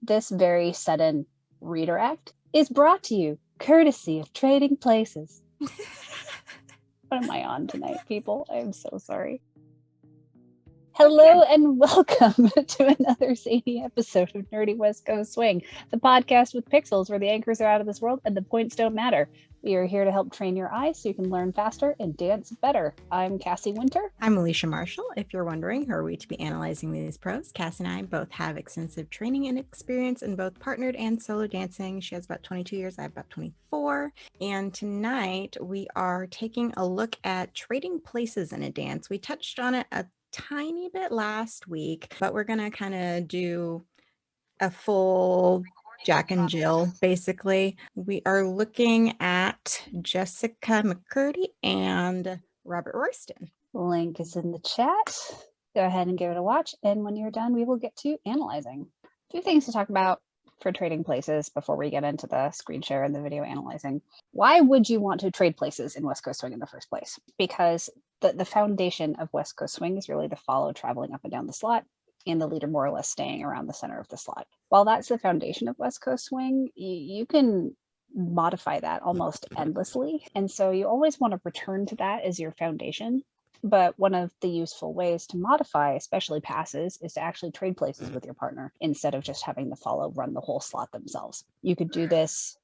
This very sudden redirect is brought to you courtesy of Trading Places. What am I on tonight, people? I'm so sorry. Hello and welcome to another zany episode of Nerdy West Coast Swing, the podcast with pixels where the anchors are out of this world and the points don't matter. We are here to help train your eyes so you can learn faster and dance better. I'm Cassie Winter. I'm Alicia Marshall. If you're wondering who are we to be analyzing these pros, Cassie and I both have extensive training and experience in both partnered and solo dancing. She has about 22 years, I have about 24. And tonight we are taking a look at trading places in a dance. We touched on it a tiny bit last week, but we're going to kind of do a full Jack and Jill, basically. We are looking at Jessica McCurdy and Robert Royston. Link is in the chat. Go ahead and give it a watch. And when you're done, we will get to analyzing. A few things to talk about for trading places before we get into the screen share and the video analyzing. Why would you want to trade places in West Coast Swing in the first place? Because the foundation of West Coast Swing is really to follow traveling up and down the slot and the leader more or less staying around the center of the slot. While that's the foundation of West Coast Swing, you can modify that almost endlessly. And so you always want to return to that as your foundation. But one of the useful ways to modify, especially passes, is to actually trade places with your partner instead of just having the follow run the whole slot themselves. You could do this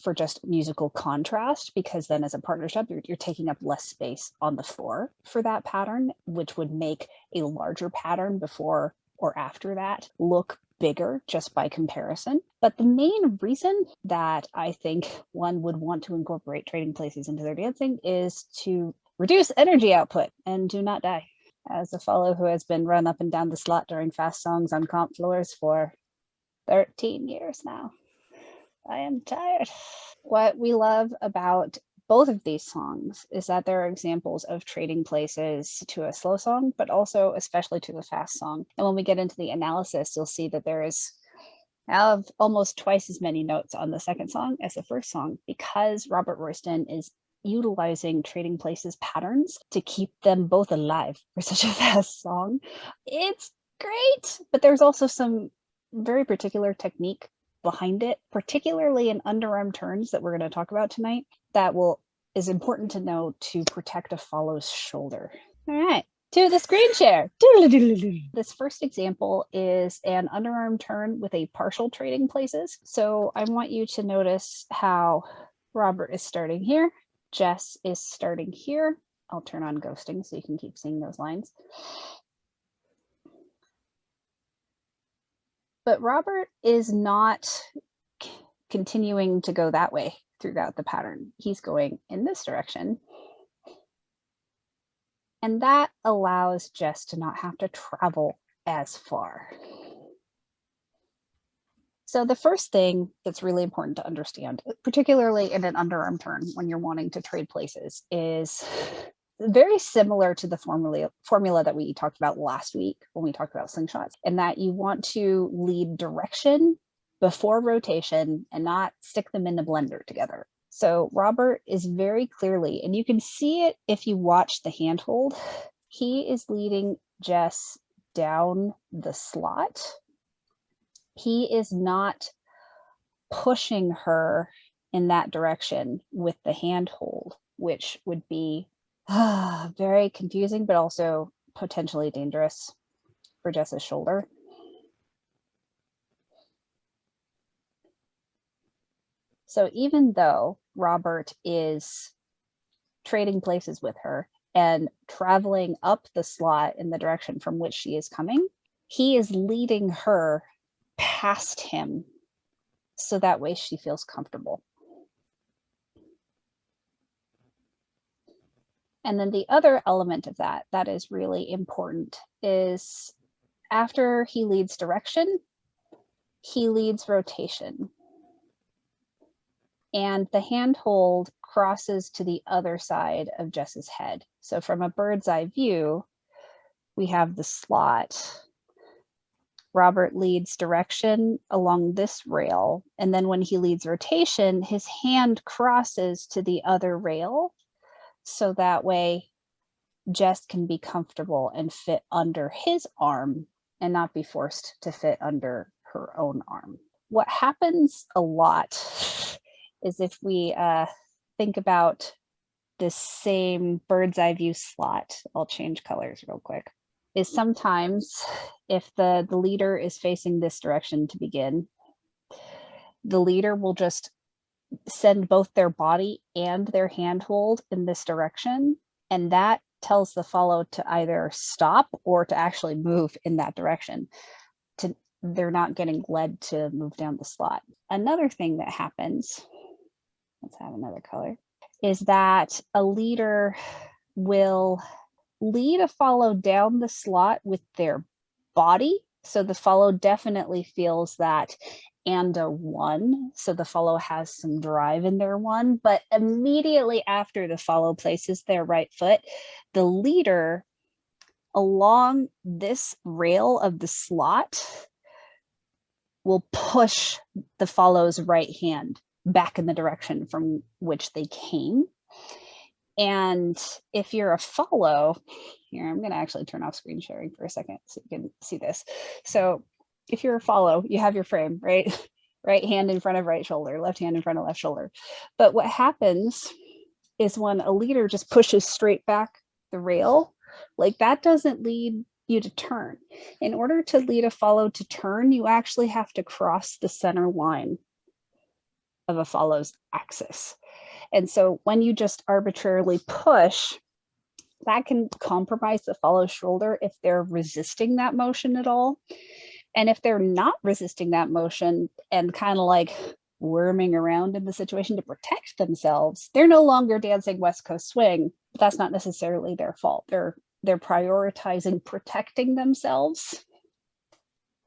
for just musical contrast, because then as a partnership, you're taking up less space on the floor for that pattern, which would make a larger pattern before or after that look bigger just by comparison. But the main reason that I think one would want to incorporate trading places into their dancing is to reduce energy output and do not die. As a fellow who has been run up and down the slot during fast songs on comp floors for 13 years now, I am tired. What we love about both of these songs is that they're examples of trading places to a slow song, but also especially to the fast song. And when we get into the analysis, you'll see that there is almost twice as many notes on the second song as the first song, because Robert Royston is utilizing trading places patterns to keep them both alive for such a fast song. It's great, but there's also some very particular technique behind it, particularly in underarm turns that we're going to talk about tonight, that is important to know to protect a follow's shoulder. All right, to the screen share. This first example is an underarm turn with a partial trading places. So I want you to notice how Robert is starting here. Jess is starting here. I'll turn on ghosting so you can keep seeing those lines. But Robert is not continuing to go that way throughout the pattern. He's going in this direction. And that allows Jess to not have to travel as far. So the first thing that's really important to understand, particularly in an underarm turn when you're wanting to trade places, is very similar to the formula that we talked about last week when we talked about slingshots, in that you want to lead direction before rotation and not stick them in the blender together. So Robert is very clearly, and you can see it if you watch the handhold, he is leading Jess down the slot. He is not pushing her in that direction with the handhold, which would be very confusing, but also potentially dangerous for Jess's shoulder. So even though Robert is trading places with her and traveling up the slot in the direction from which she is coming, he is leading her past him so that way she feels comfortable. And then the other element of that is really important is after he leads direction, he leads rotation. And the handhold crosses to the other side of Jess's head. So from a bird's eye view, we have the slot. Robert leads direction along this rail, and then when he leads rotation, his hand crosses to the other rail, so that way Jess can be comfortable and fit under his arm and not be forced to fit under her own arm. What happens a lot is if we think about this same bird's eye view slot, I'll change colors real quick, is sometimes if the leader is facing this direction to begin, the leader will just send both their body and their handhold in this direction, and that tells the follow to either stop or to actually move in that direction. They're not getting led to move down the slot. Another thing that happens, let's have another color, is that a leader will lead a follow down the slot with their body. So the follow definitely feels that and a one. So the follow has some drive in their one, but immediately after the follow places their right foot, the leader along this rail of the slot will push the follow's right hand back in the direction from which they came. And if you're a follow, here, I'm going to actually turn off screen sharing for a second so you can see this. So if you're a follow, you have your frame, right? Right hand in front of right shoulder, left hand in front of left shoulder. But what happens is when a leader just pushes straight back the rail, like that doesn't lead you to turn. In order to lead a follow to turn, you actually have to cross the center line of a follow's axis. And so when you just arbitrarily push, that can compromise the follow's shoulder if they're resisting that motion at all. And if they're not resisting that motion and kind of like worming around in the situation to protect themselves, they're no longer dancing West Coast swing. But that's not necessarily their fault. They're prioritizing protecting themselves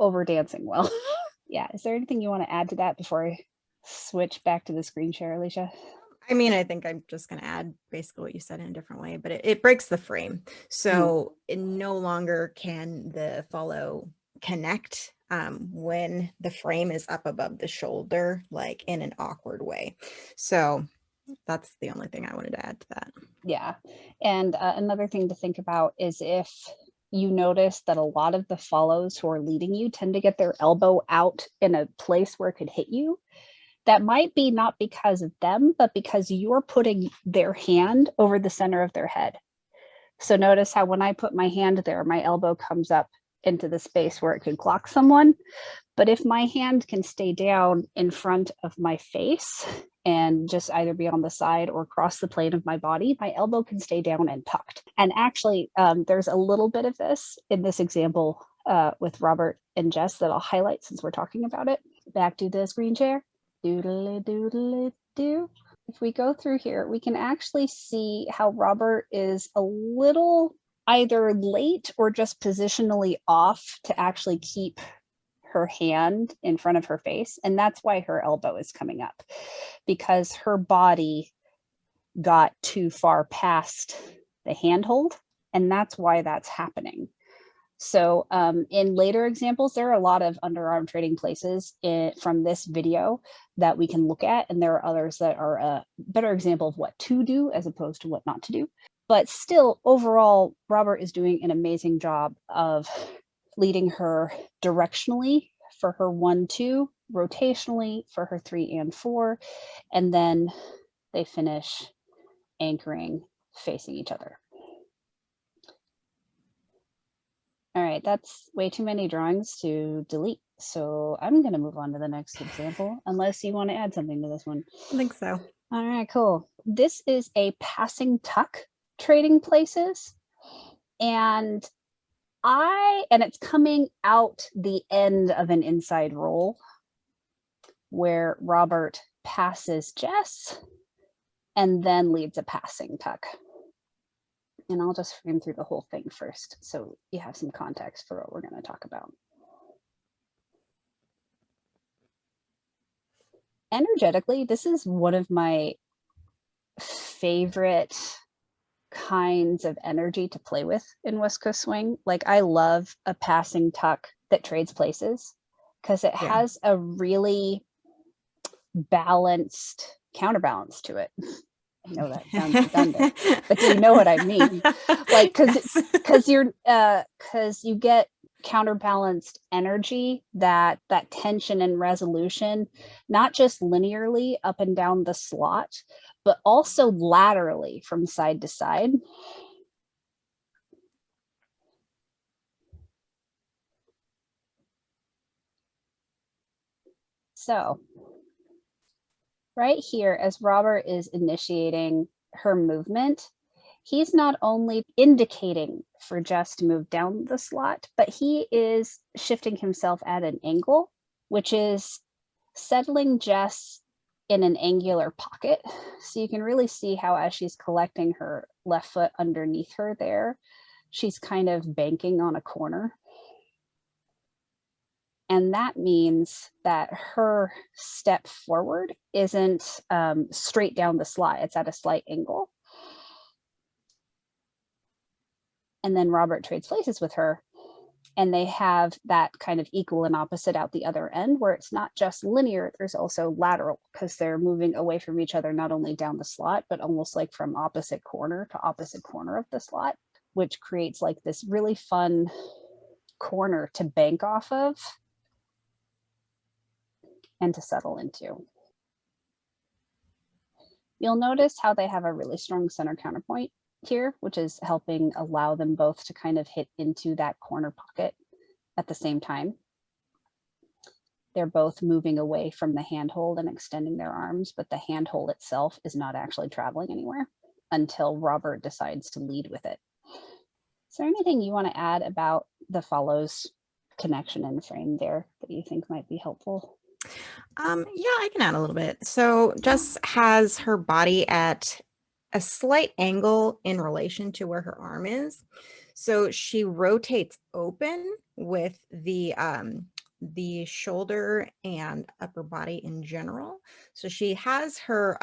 over dancing well. Yeah. Is there anything you want to add to that before I switch back to the screen share, Alicia? I mean, I think I'm just going to add basically what you said in a different way, but it breaks the frame. So it no longer can the follow connect when the frame is up above the shoulder, like in an awkward way. So that's the only thing I wanted to add to that. Yeah. And another thing to think about is if you notice that a lot of the follows who are leading you tend to get their elbow out in a place where it could hit you, that might be not because of them, but because you're putting their hand over the center of their head. So notice how when I put my hand there, my elbow comes up into the space where it could clock someone. But if my hand can stay down in front of my face and just either be on the side or cross the plane of my body, my elbow can stay down and tucked. And actually, there's a little bit of this in this example with Robert and Jess that I'll highlight since we're talking about it. Back to the screen share. Doodly doodly do. If we go through here, we can actually see how Robert is a little either late or just positionally off to actually keep her hand in front of her face. And that's why her elbow is coming up, because her body got too far past the handhold. And that's why that's happening. So in later examples, there are a lot of underarm trading places from this video that we can look at. And there are others that are a better example of what to do as opposed to what not to do. But still, overall, Robert is doing an amazing job of leading her directionally for her 1-2, rotationally for her 3 and 4, and then they finish anchoring facing each other. All right, that's way too many drawings to delete. So I'm going to move on to the next example, unless you want to add something to this one. I think so. All right, cool. This is a passing tuck trading places. And it's coming out the end of an inside roll where Robert passes Jess and then leads a passing tuck. And I'll just frame through the whole thing first so you have some context for what we're going to talk about. Energetically, this is one of my favorite kinds of energy to play with in West Coast Swing. Like, I love a passing tuck that trades places because it has a really balanced counterbalance to it. I know that sounds redundant, but you know what I mean. Like, because you get counterbalanced energy, that tension and resolution, not just linearly up and down the slot, but also laterally from side to side. So right here, as Robert is initiating her movement, he's not only indicating for Jess to move down the slot, but he is shifting himself at an angle, which is settling Jess in an angular pocket. So you can really see how as she's collecting her left foot underneath her there, she's kind of banking on a corner. And that means that her step forward isn't straight down the slot, it's at a slight angle. And then Robert trades places with her, and they have that kind of equal and opposite out the other end, where it's not just linear, there's also lateral, because they're moving away from each other, not only down the slot, but almost like from opposite corner to opposite corner of the slot, which creates like this really fun corner to bank off of and to settle into. You'll notice how they have a really strong center counterpoint here, which is helping allow them both to kind of hit into that corner pocket at the same time. They're both moving away from the handhold and extending their arms, but the handhold itself is not actually traveling anywhere until Robert decides to lead with it. Is there anything you want to add about the follows connection and frame there that you think might be helpful? Yeah, I can add a little bit. So Jess has her body at a slight angle in relation to where her arm is. So she rotates open with the shoulder and upper body in general. So she has her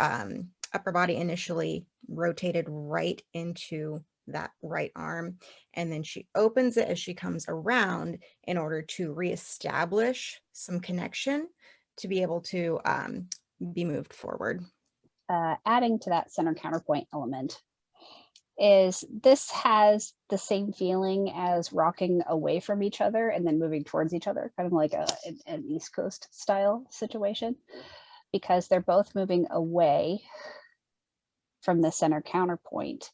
upper body initially rotated right into that right arm, and then she opens it as she comes around in order to reestablish some connection to be able to be moved forward. Adding to that center counterpoint element is this has the same feeling as rocking away from each other and then moving towards each other, kind of like an East Coast style situation, because they're both moving away from the center counterpoint.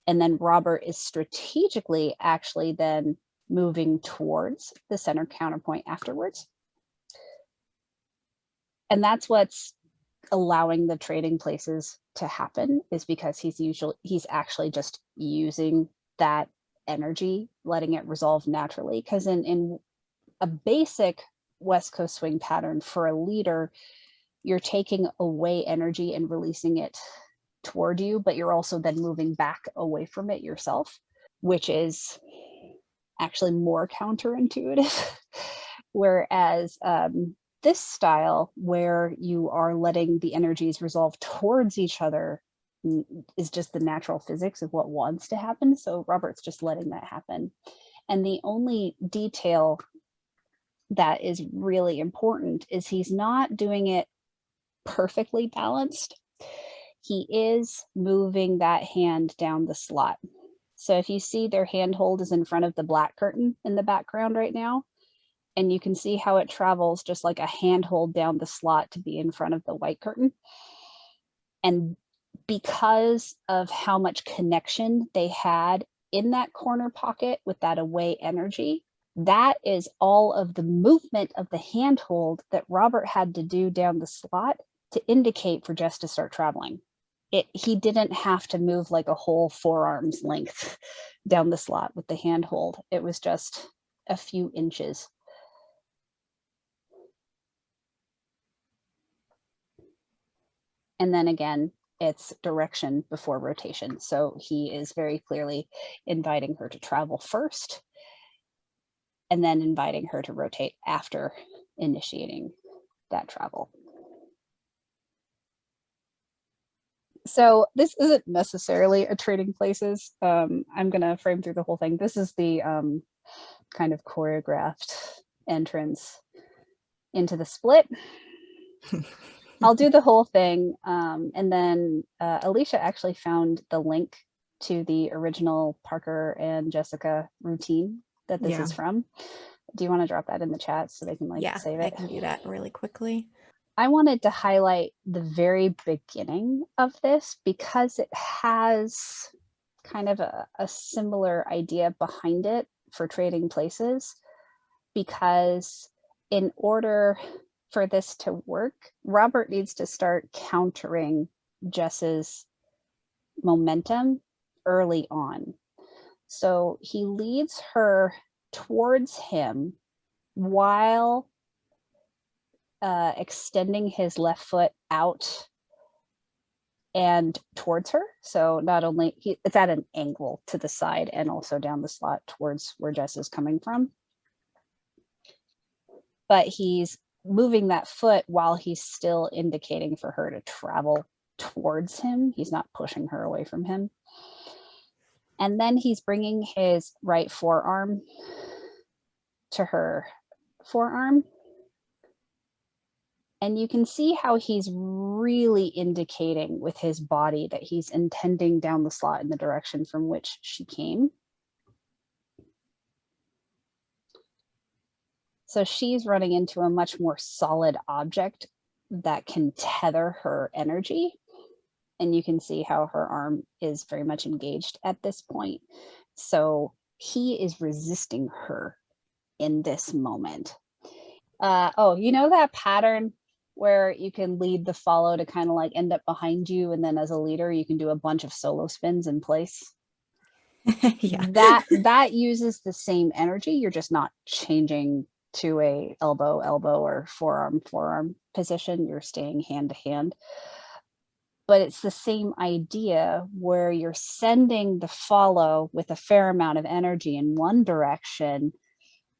And then Robert is strategically actually then moving towards the center counterpoint afterwards. And that's what's allowing the trading places to happen, is because he's actually just using that energy, letting it resolve naturally. Because in a basic West Coast swing pattern for a leader, you're taking away energy and releasing it toward you, but you're also then moving back away from it yourself, which is actually more counterintuitive. Whereas this style, where you are letting the energies resolve towards each other, is just the natural physics of what wants to happen. So Robert's just letting that happen. And the only detail that is really important is he's not doing it perfectly balanced. He is moving that hand down the slot. So if you see, their handhold is in front of the black curtain in the background right now, and you can see how it travels just like a handhold down the slot to be in front of the white curtain. And because of how much connection they had in that corner pocket with that away energy, that is all of the movement of the handhold that Robert had to do down the slot to indicate for Jess to start traveling. He didn't have to move like a whole forearm's length down the slot with the handhold. It was just a few inches. And then again, it's direction before rotation. So he is very clearly inviting her to travel first, and then inviting her to rotate after initiating that travel. So this isn't necessarily a trading places. I'm going to frame through the whole thing. This is the kind of choreographed entrance into the split. I'll do the whole thing. And then Alicia actually found the link to the original Parker and Jessica routine that this is from. Do you want to drop that in the chat so they can Yeah, save I it? can do that really quickly. I wanted to highlight the very beginning of this because it has kind of a similar idea behind it for trading places, because in order for this to work, Robert needs to start countering Jess's momentum early on. So he leads her towards him while extending his left foot out and towards her. So not only it's at an angle to the side and also down the slot towards where Jess is coming from, but he's moving that foot while he's still indicating for her to travel towards him. He's not pushing her away from him. And then he's bringing his right forearm to her forearm. And you can see how he's really indicating with his body that he's intending down the slot in the direction from which she came. So she's running into a much more solid object that can tether her energy. And you can see how her arm is very much engaged at this point. So he is resisting her in this moment. Oh, you know that pattern where you can lead the follow to kind of end up behind you, and then as a leader you can do a bunch of solo spins in place? Yeah. That uses the same energy. You're just not changing to a elbow or forearm position. You're staying hand to hand, but it's the same idea where you're sending the follow with a fair amount of energy in one direction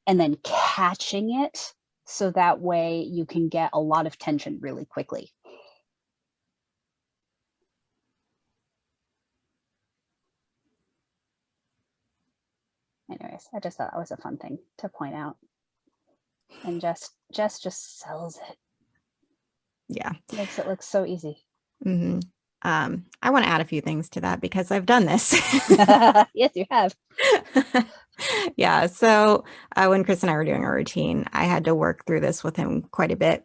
and then catching it, so that way you can get a lot of tension really quickly. Anyways, I just thought that was a fun thing to point out. And Jess just sells it. Yeah. Makes it look so easy. Mm-hmm. I want to add a few things to that because I've done this. Yes, you have. Yeah. So when Chris and I were doing our routine, I had to work through this with him quite a bit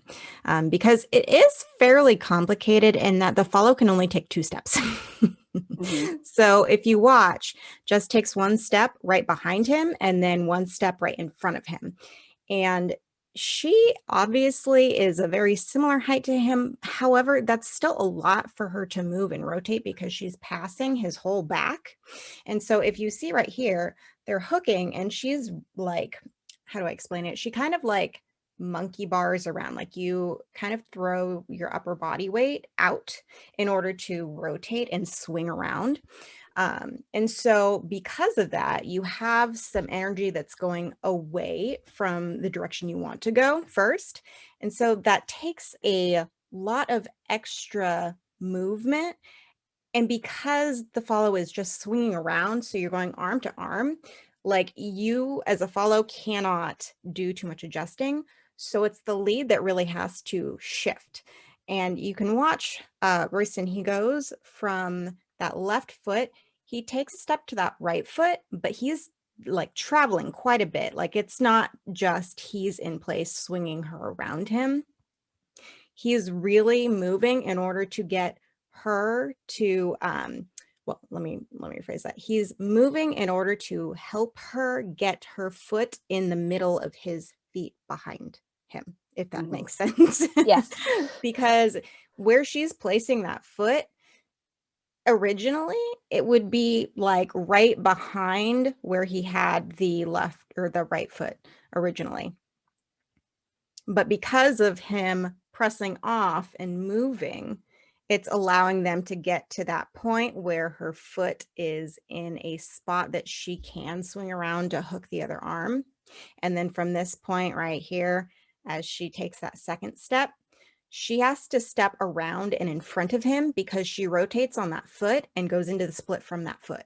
because it is fairly complicated in that the follow can only take 2 steps. Mm-hmm. So if you watch, just takes 1 step right behind him and then 1 step right in front of him. And she obviously is a very similar height to him. However, that's still a lot for her to move and rotate because she's passing his whole back. And so if you see right here, they're hooking and she's like, how do I explain it? She kind of like monkey bars around, like you kind of throw your upper body weight out in order to rotate and swing around. And so because of that, you have some energy that's going away from the direction you want to go first. And so that takes a lot of extra movement. And because the follow is just swinging around, so you're going arm to arm, like you as a follow cannot do too much adjusting. So it's the lead that really has to shift. And you can watch Royston, he goes from that left foot, he takes a step to that right foot, but he's like traveling quite a bit. Like it's not just he's in place swinging her around him. He's really moving in order to get her to well, let me rephrase that. He's moving in order to help her get her foot in the middle of his feet behind him, if that makes sense. Yes. Because where she's placing that foot, originally it would be like right behind where he had the left or the right foot originally. But because of him pressing off and moving, it's allowing them to get to that point where her foot is in a spot that she can swing around to hook the other arm. And then from this point right here, as she takes that second step, she has to step around and in front of him because she rotates on that foot and goes into the split from that foot.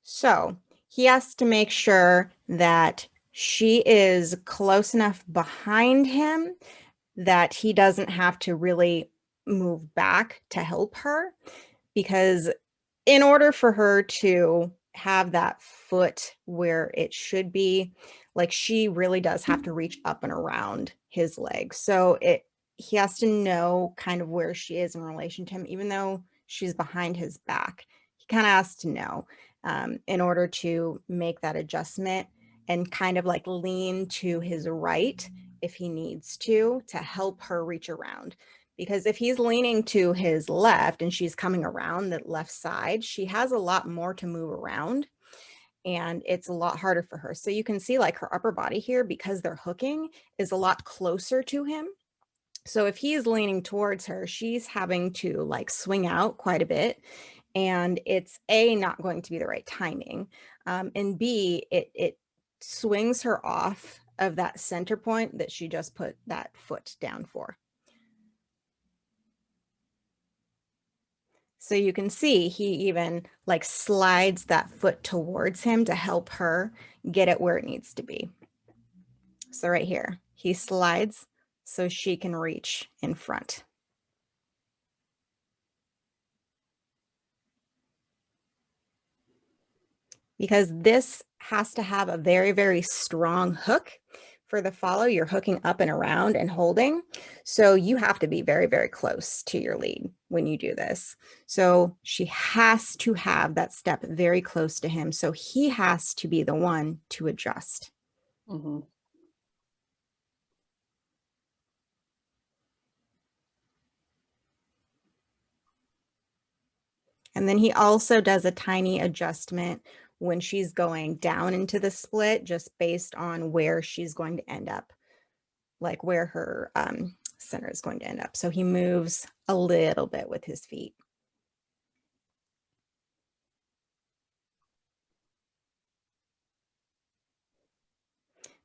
So he has to make sure that she is close enough behind him that he doesn't have to really move back to help her, because in order for her to have that foot where it should be. Like she really does have to reach up and around his leg. So he has to know kind of where she is in relation to him, even though she's behind his back. He kind of has to know in order to make that adjustment and kind of like lean to his right if he needs to help her reach around. Because if he's leaning to his left and she's coming around the left side, she has a lot more to move around and it's a lot harder for her. So you can see like her upper body here, because they're hooking, is a lot closer to him. So if he's leaning towards her, she's having to like swing out quite a bit. And it's A, not going to be the right timing. And B, it swings her off of that center point that she just put that foot down for. So you can see he even like slides that foot towards him to help her get it where it needs to be. So right here, he slides so she can reach in front. Because this has to have a very, very strong hook. For the follow, you're hooking up and around and holding. So you have to be very, very close to your lead when you do this. So she has to have that step very close to him. So he has to be the one to adjust. Mm-hmm. And then he also does a tiny adjustment when she's going down into the split, just based on where she's going to end up, like where her center is going to end up. So he moves a little bit with his feet.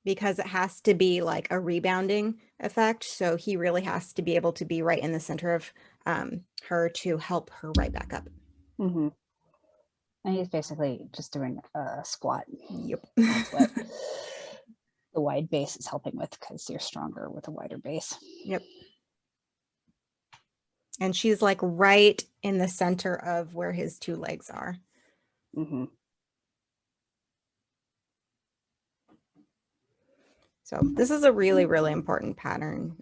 Because it has to be like a rebounding effect. So he really has to be able to be right in the center of her to help her right back up. Mm-hmm. And he's basically just doing a squat. Yep. That's what the wide base is helping with, because you're stronger with a wider base. Yep. And she's like right in the center of where his two legs are. Mm-hmm. So this is a really, really important pattern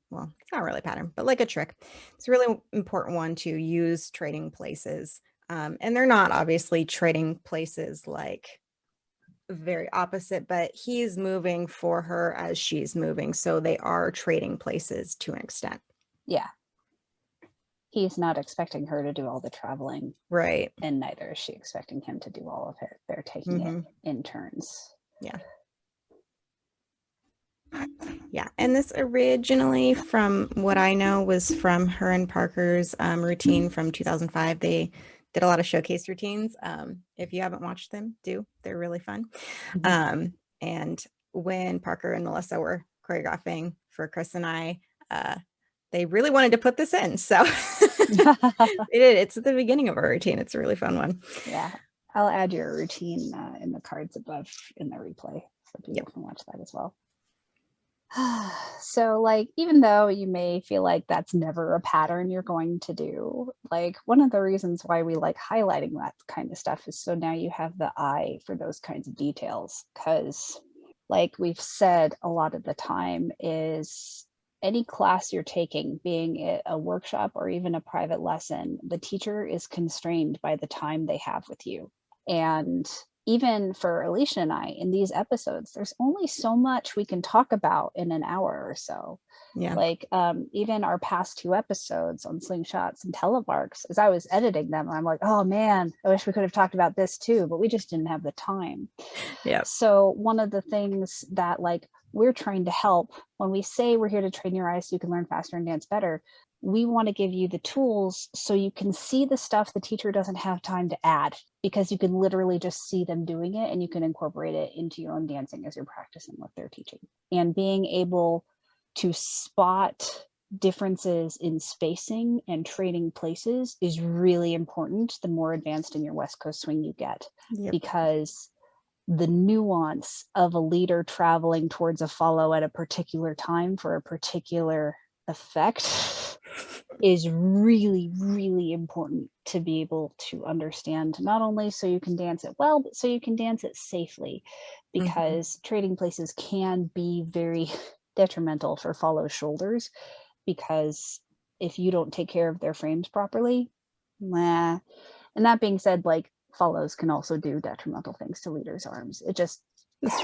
well, it's not really a pattern, but like a trick. It's a really important one to use trading places. And they're not obviously trading places like very opposite, but he's moving for her as she's moving. So they are trading places to an extent. Yeah. He's not expecting her to do all the traveling. Right. And neither is she expecting him to do all of it. They're taking it in turns. Yeah. Yeah. And this originally, from what I know, was from her and Parker's routine from 2005. They did a lot of showcase routines. If you haven't watched them, do. They're really fun. Mm-hmm. And when Parker and Melissa were choreographing for Chris and I, they really wanted to put this in. So they did. It's at the beginning of our routine. It's a really fun one. Yeah. I'll add your routine in the cards above in the replay so people can watch that as well. So like, even though you may feel like that's never a pattern you're going to do, like one of the reasons why we like highlighting that kind of stuff is so now you have the eye for those kinds of details. Because like we've said a lot of the time, is any class you're taking, being it a workshop or even a private lesson, the teacher is constrained by the time they have with you. And even for Alicia and I, in these episodes, there's only so much we can talk about in an hour or so. Yeah. Like even our past 2 episodes on slingshots and telemarks, as I was editing them, I'm like, oh man, I wish we could have talked about this too, but we just didn't have the time. Yeah. So one of the things that like we're trying to help when we say we're here to train your eyes so you can learn faster and dance better, we want to give you the tools so you can see the stuff the teacher doesn't have time to add, because you can literally just see them doing it and you can incorporate it into your own dancing as you're practicing what they're teaching. And being able to spot differences in spacing and trading places is really important the more advanced in your West Coast swing you get. Yep. Because the nuance of a leader traveling towards a follow at a particular time for a particular effect is really, really important to be able to understand, not only so you can dance it well, but so you can dance it safely, because trading places can be very detrimental for follow shoulders, because if you don't take care of their frames properly, nah. And that being said, like, follows can also do detrimental things to leaders' arms. It just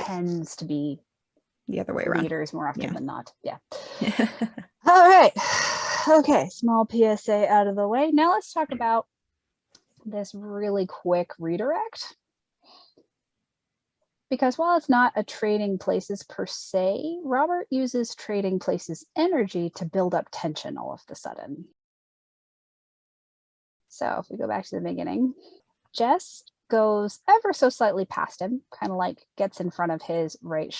tends to be the other way around. leaders more often than not. Yeah. Yeah. All right. Okay, small PSA out of the way. Now let's talk about this really quick redirect. Because while it's not a trading places per se, Robert uses trading places energy to build up tension all of a sudden. So if we go back to the beginning, Jess goes ever so slightly past him, kind of like gets in front of his right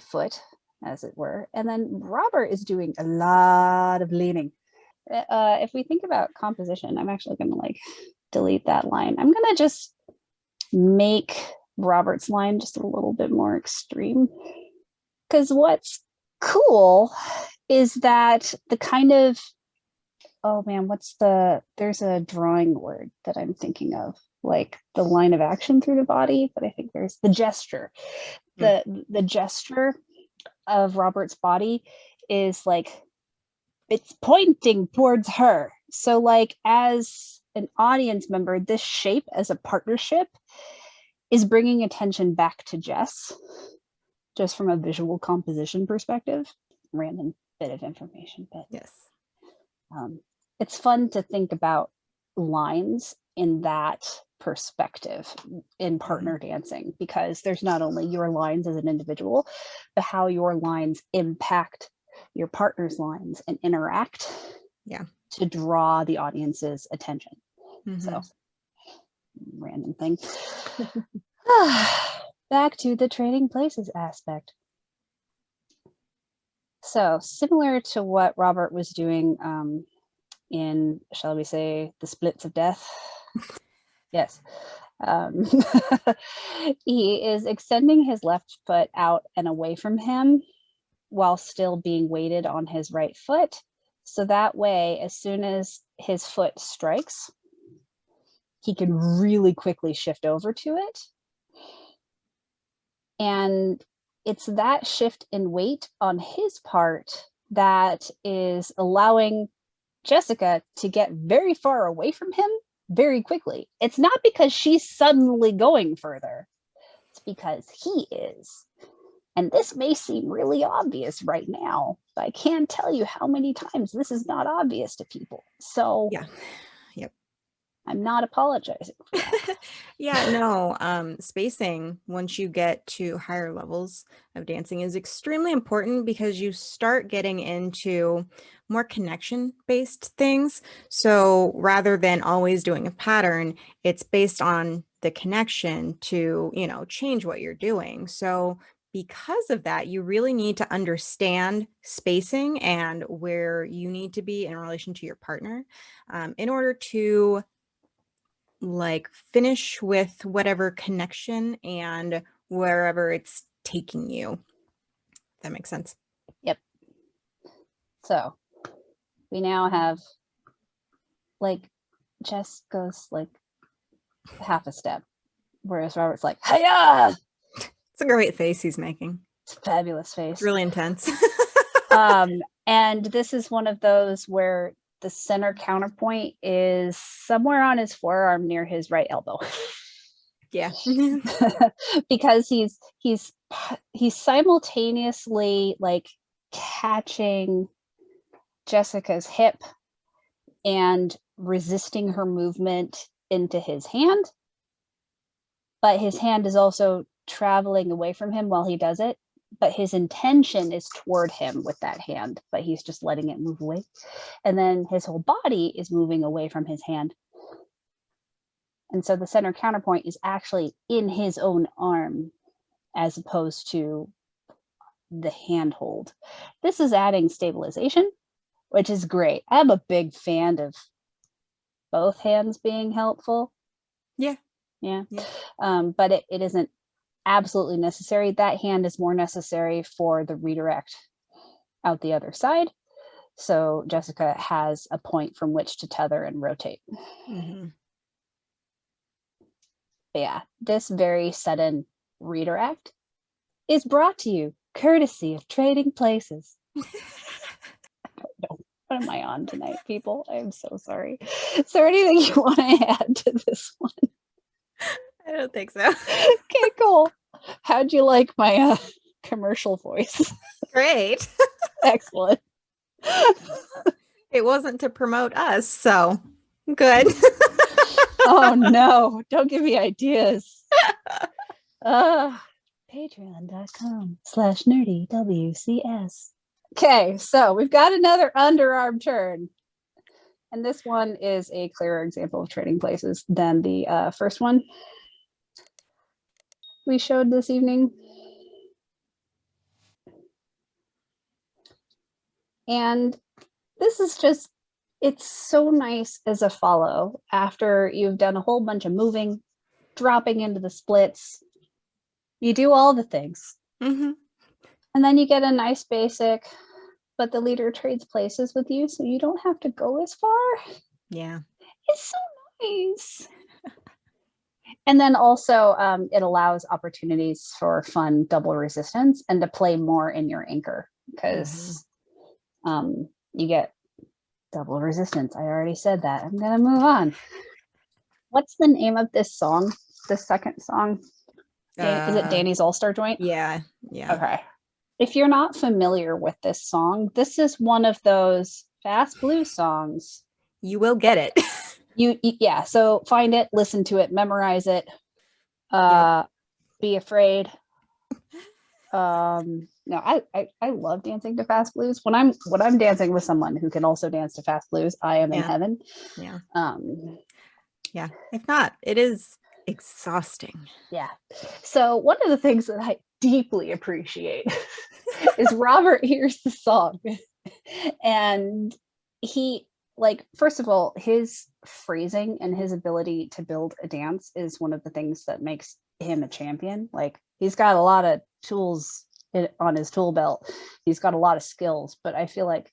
foot, as it were. And then Robert is doing a lot of leaning. If we think about composition, I'm actually going to like delete that line. I'm going to just make Robert's line just a little bit more extreme. Because what's cool is that the kind of, oh man, there's a drawing word that I'm thinking of, like the line of action through the body, but I think there's the gesture. The gesture of Robert's body is like, it's pointing towards her. So like, as an audience member, this shape as a partnership is bringing attention back to Jess, just from a visual composition perspective. Random bit of information, but Yes. It's fun to think about lines in that perspective in partner dancing, because there's not only your lines as an individual, but how your lines impact your partner's lines and interact to draw the audience's attention. So random thing. Back to the trading places aspect. So similar to what Robert was doing in, shall we say, the splits of death. Yes. He is extending his left foot out and away from him while still being weighted on his right foot. So that way, as soon as his foot strikes, he can really quickly shift over to it. And it's that shift in weight on his part that is allowing Jessica to get very far away from him very quickly. It's not because she's suddenly going further. It's because he is. And this may seem really obvious right now, but I can't tell you how many times this is not obvious to people. So yeah. Yep. I'm not apologizing for that. Yeah, no, spacing once you get to higher levels of dancing is extremely important, because you start getting into more connection-based things. So rather than always doing a pattern, it's based on the connection to, change what you're doing. So because of that, you really need to understand spacing and where you need to be in relation to your partner in order to like finish with whatever connection and wherever it's taking you. That makes sense. Yep. So we now have, like, Jess goes like half a step, whereas Robert's like, hiya! It's a great face he's making. It's a fabulous face. It's really intense. And this is one of those where the center counterpoint is somewhere on his forearm near his right elbow. Yeah. Because he's simultaneously like catching Jessica's hip and resisting her movement into his hand, but his hand is also traveling away from him while he does it, but his intention is toward him with that hand, but he's just letting it move away. And then his whole body is moving away from his hand. And so the center counterpoint is actually in his own arm, as opposed to the handhold. This is adding stabilization, which is great. I'm a big fan of both hands being helpful. Yeah. But it isn't absolutely necessary. That hand is more necessary for the redirect out the other side. So Jessica has a point from which to tether and rotate. Mm-hmm. Yeah, this very sudden redirect is brought to you courtesy of Trading Places. What am I on tonight, people? I'm so sorry. Is there anything you want to add to this one? I don't think so. Okay, cool. How'd you like my commercial voice? Great. Excellent. It wasn't to promote us, so good. Oh no, don't give me ideas. Patreon.com/nerdywcs. Okay, so we've got another underarm turn. And this one is a clearer example of Trading Places than the first one we showed this evening. And this is just, it's so nice as a follow after you've done a whole bunch of moving, dropping into the splits. You do all the things. Mm-hmm. And then you get a nice basic, but the leader trades places with you, so you don't have to go as far. Yeah. It's so nice. And then also it allows opportunities for fun double resistance and to play more in your anchor, because you get double resistance. I already said that. I'm going to move on. What's the name of this song? The second song? Is it Danny's All-Star Joint? Yeah. Yeah. Okay. If you're not familiar with this song, this is one of those fast blues songs. You will get it. Yeah, so find it, listen to it, memorize it. Be afraid. No, I love dancing to fast blues. When I'm dancing with someone who can also dance to fast blues, I am in heaven. Yeah. Yeah. If not, it is exhausting. Yeah. So one of the things that I deeply appreciate is Robert hears the song and he, like, first of all, his phrasing and his ability to build a dance is one of the things that makes him a champion. Like, he's got a lot of tools on his tool belt. He's got a lot of skills, but I feel like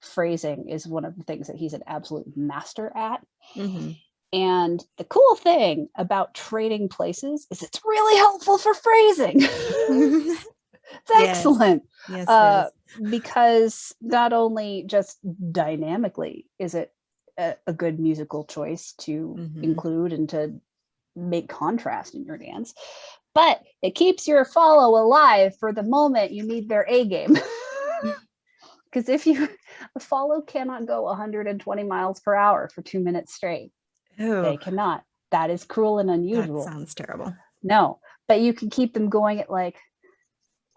phrasing is one of the things that he's an absolute master at. Mm-hmm. And the cool thing about Trading Places is it's really helpful for phrasing. It's excellent. Yes, because not only just dynamically is it a good musical choice to include and to make contrast in your dance, but it keeps your follow alive for the moment you need their A game. Because a follow cannot go 120 miles per hour for 2 minutes straight. They cannot. That is cruel and unusual. That sounds terrible. No, but you can keep them going at, like,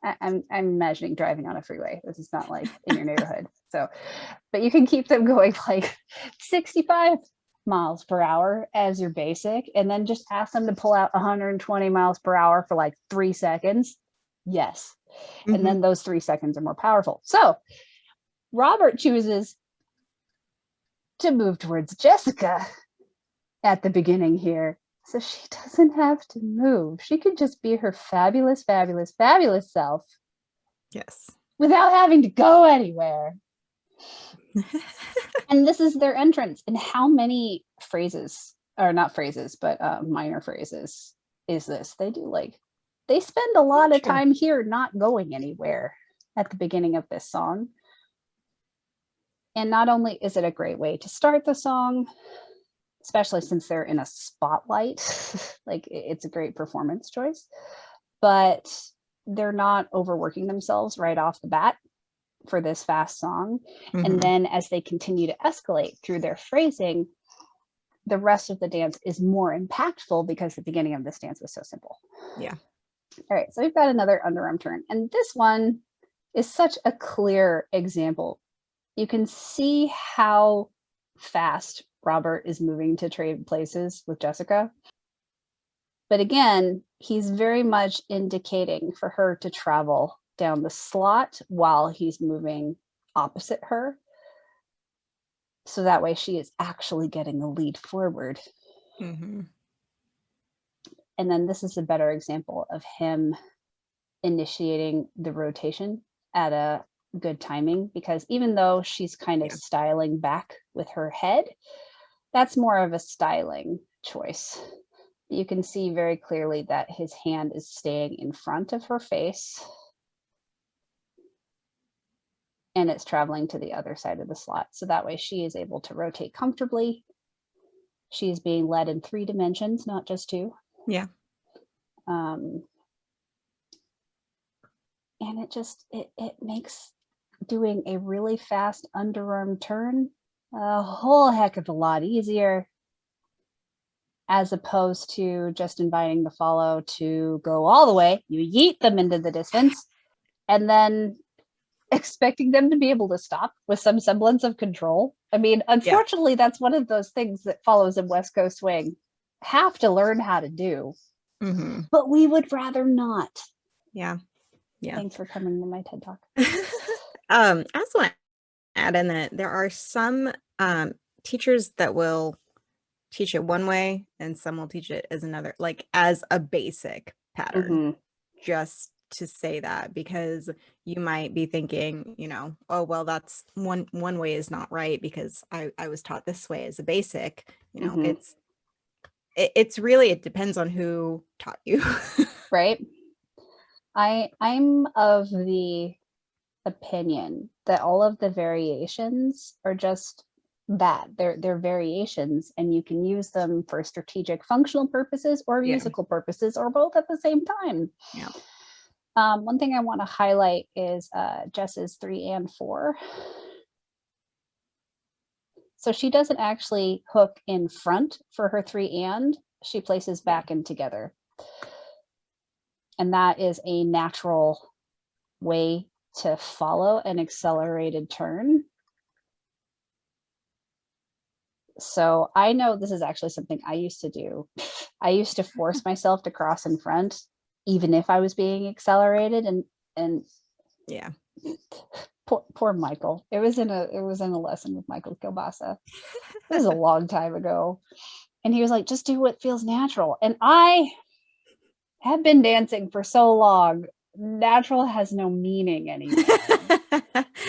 I'm imagining driving on a freeway. This is not like in your neighborhood. So, but you can keep them going like 65 miles per hour as your basic, and then just ask them to pull out 120 miles per hour for like 3 seconds. Yes. And then those 3 seconds are more powerful. So Robert chooses to move towards Jessica at the beginning here. So she doesn't have to move. She could just be her fabulous, fabulous, fabulous self. Yes. Without having to go anywhere. And this is their entrance. And how many phrases, or not phrases, but minor phrases is this? They spend a lot of time here not going anywhere at the beginning of this song. And not only is it a great way to start the song, especially since they're in a spotlight, like, it's a great performance choice, but they're not overworking themselves right off the bat for this fast song. And then as they continue to escalate through their phrasing, the rest of the dance is more impactful because the beginning of this dance was so simple. Yeah. All right, so we've got another underarm turn, and this one is such a clear example. You can see how fast Robert is moving to trade places with Jessica. But again, he's very much indicating for her to travel down the slot while he's moving opposite her. So that way she is actually getting the lead forward. And then this is a better example of him initiating the rotation at a good timing, because even though she's kind of Yeah. styling back with her head, that's more of a styling choice. You can see very clearly that his hand is staying in front of her face and it's traveling to the other side of the slot. So that way she is able to rotate comfortably. She is being led in 3 dimensions, not just 2. Yeah. And it makes doing a really fast underarm turn a whole heck of a lot easier, as opposed to just inviting the follow to go all the way. You yeet them into the distance and then expecting them to be able to stop with some semblance of control. I mean, unfortunately, that's one of those things that follows in West Coast swing have to learn how to do, but we would rather not. Yeah. Thanks for coming to my TED Talk. I also want to add in that there are some teachers that will teach it one way and some will teach it as another, like as a basic pattern, just to say that, because you might be thinking, you know, oh, well, that's one way is not right because I was taught this way as a basic, you know. It's really, it depends on who taught you. Right. I'm of the opinion that all of the variations are just that. They're variations, and you can use them for strategic functional purposes or musical purposes, or both at the same time. Yeah. One thing I want to highlight is Jess's 3 and 4. So she doesn't actually hook in front for her 3 and, she places back and together. And that is a natural way to follow an accelerated turn. So I know this is actually something I used to do. I used to force myself to cross in front, even if I was being accelerated, and yeah. Poor Michael. It was in a lesson with Michael Kilbasa. This is a long time ago. And he was like, just do what feels natural. And I have been dancing for so long, natural has no meaning anymore.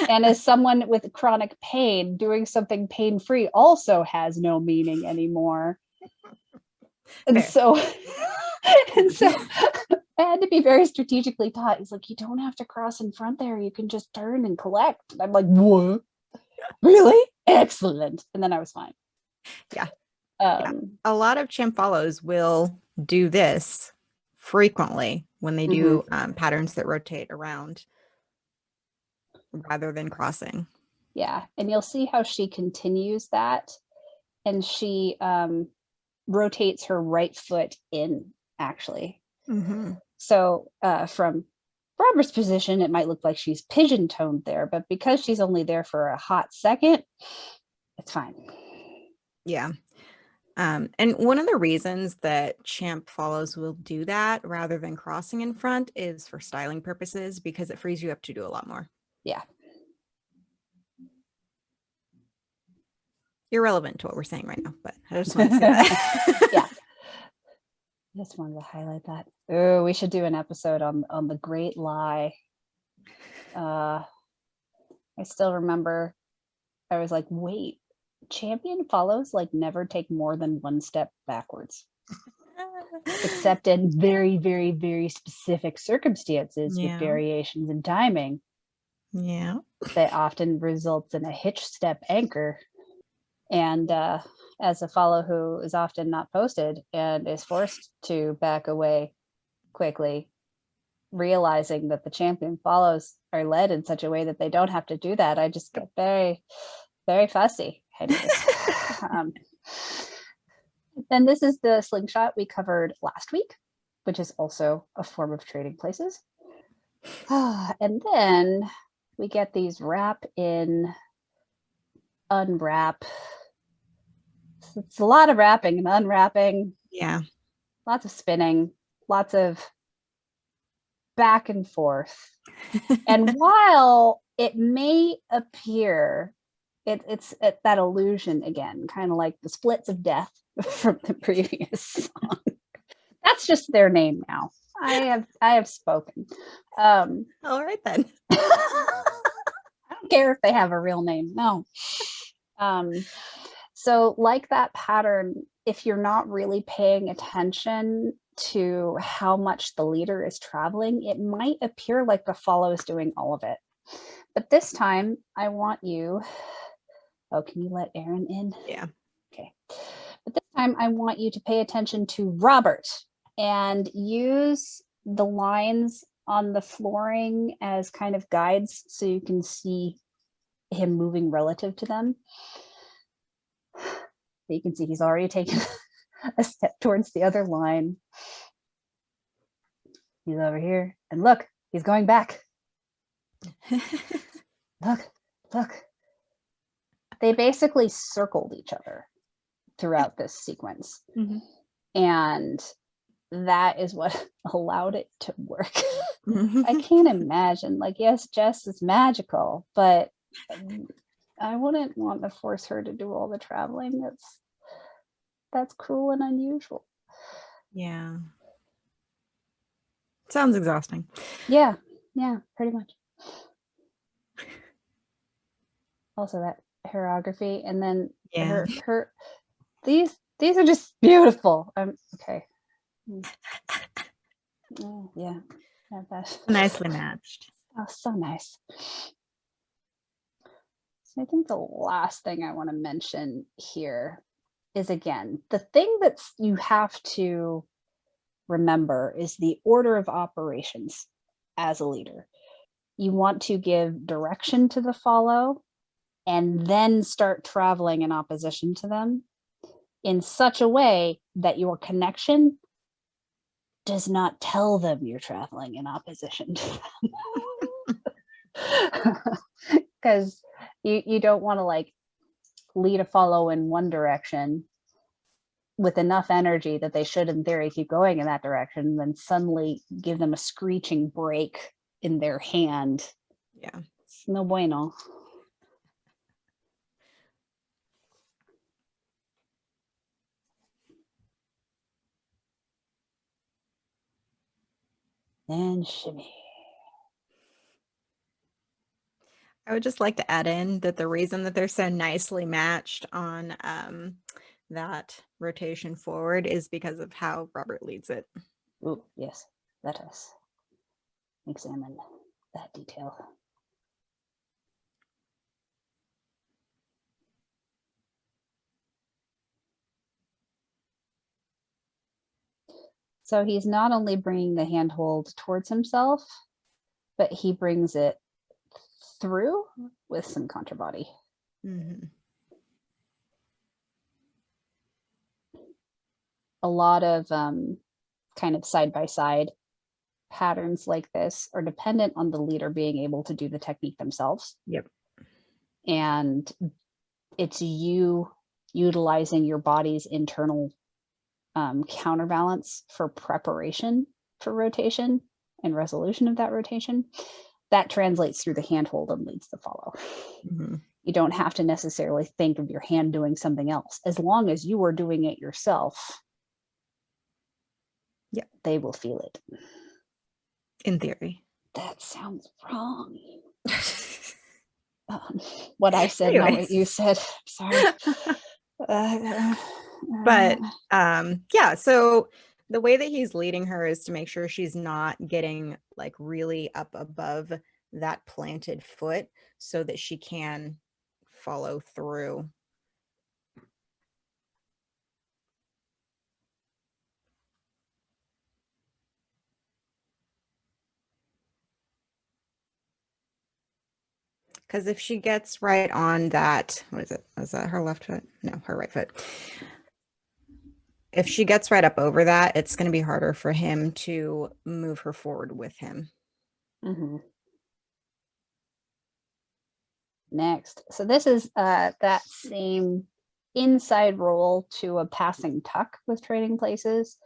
And as someone with chronic pain, doing something pain-free also has no meaning anymore. And so I had to be very strategically taught. He's like, you don't have to cross in front there. You can just turn and collect. And I'm like, what? Really? Excellent. And then I was fine. Yeah. A lot of champ follows will do this frequently when they do patterns that rotate around rather than crossing. Yeah. And you'll see how she continues that. And she rotates her right foot in, actually. So from Robert's position, it might look like she's pigeon-toed there, but because she's only there for a hot second, it's fine. Yeah. And one of the reasons that champ follows will do that rather than crossing in front is for styling purposes, because it frees you up to do a lot more. Yeah. Irrelevant to what we're saying right now, but I just want to say that. Yeah. Just wanted to highlight that. Oh, we should do an episode on the great lie. I still remember I was like, wait, champion follows like never take more than 1 step backwards. Except in very, very, very specific circumstances with variations in timing. Yeah. That often results in a hitch step anchor. And as a follow who is often not posted and is forced to back away quickly, realizing that the champion follows are led in such a way that they don't have to do that, I just get very, very fussy. Then this is the slingshot we covered last week, which is also a form of trading places. And then we get these wrap in, unwrap. It's a lot of wrapping and unwrapping. Yeah. Lots of spinning, lots of back and forth. And while it may appear, it's that illusion again, kind of like the splits of death from the previous song. That's just their name now. I have spoken. All right then. don't care if they have a real name. No. So like that pattern, if you're not really paying attention to how much the leader is traveling, it might appear like the follow is doing all of it. But this time I want you, oh, can you let Aaron in? Yeah. Okay. But this time I want you to pay attention to Robert and use the lines on the flooring as kind of guides so you can see him moving relative to them. You can see he's already taken a step towards the other line. He's over here, and look, he's going back. Look. They basically circled each other throughout this sequence. Mm-hmm. And that is what allowed it to work. I can't imagine, like, yes, Jess is magical, but I wouldn't want to force her to do all the traveling. That's cruel and unusual. Yeah. Sounds exhausting. Yeah, pretty much. Also that choreography, and then her these are just beautiful. Okay. Oh, yeah. That's Nicely matched. Oh, so nice. So I think the last thing I want to mention here is, again, the thing that you have to remember is the order of operations as a leader. You want to give direction to the follow and then start traveling in opposition to them in such a way that your connection does not tell them you're traveling in opposition to them. Because you don't want to like lead a follow in one direction with enough energy that they should in theory keep going in that direction, then suddenly give them a screeching break in their hand. Yeah. It's no bueno. And shimmy. I would just like to add in that the reason that they're so nicely matched on that rotation forward is because of how Robert leads it. Ooh, yes. Let us examine that detail. So he's not only bringing the handhold towards himself, but he brings it through with some contrabody. Mm-hmm. A lot of kind of side-by-side patterns like this are dependent on the leader being able to do the technique themselves. Yep. And it's you utilizing your body's internal counterbalance for preparation for rotation and resolution of that rotation. That translates through the handhold and leads the follow. Mm-hmm. You don't have to necessarily think of your hand doing something else. As long as you are doing it yourself, yeah, they will feel it. In theory. That sounds wrong. What I said, Anyways. not what you said. Sorry. But yeah, so the way that he's leading her is to make sure she's not getting like really up above that planted foot so that she can follow through. Because if she gets right on that, what is it? Was that her left foot? No, her right foot. If she gets right up over that, it's going to be harder for him to move her forward with him. Mm-hmm. Next. So this is that same inside roll to a passing tuck with Trading Places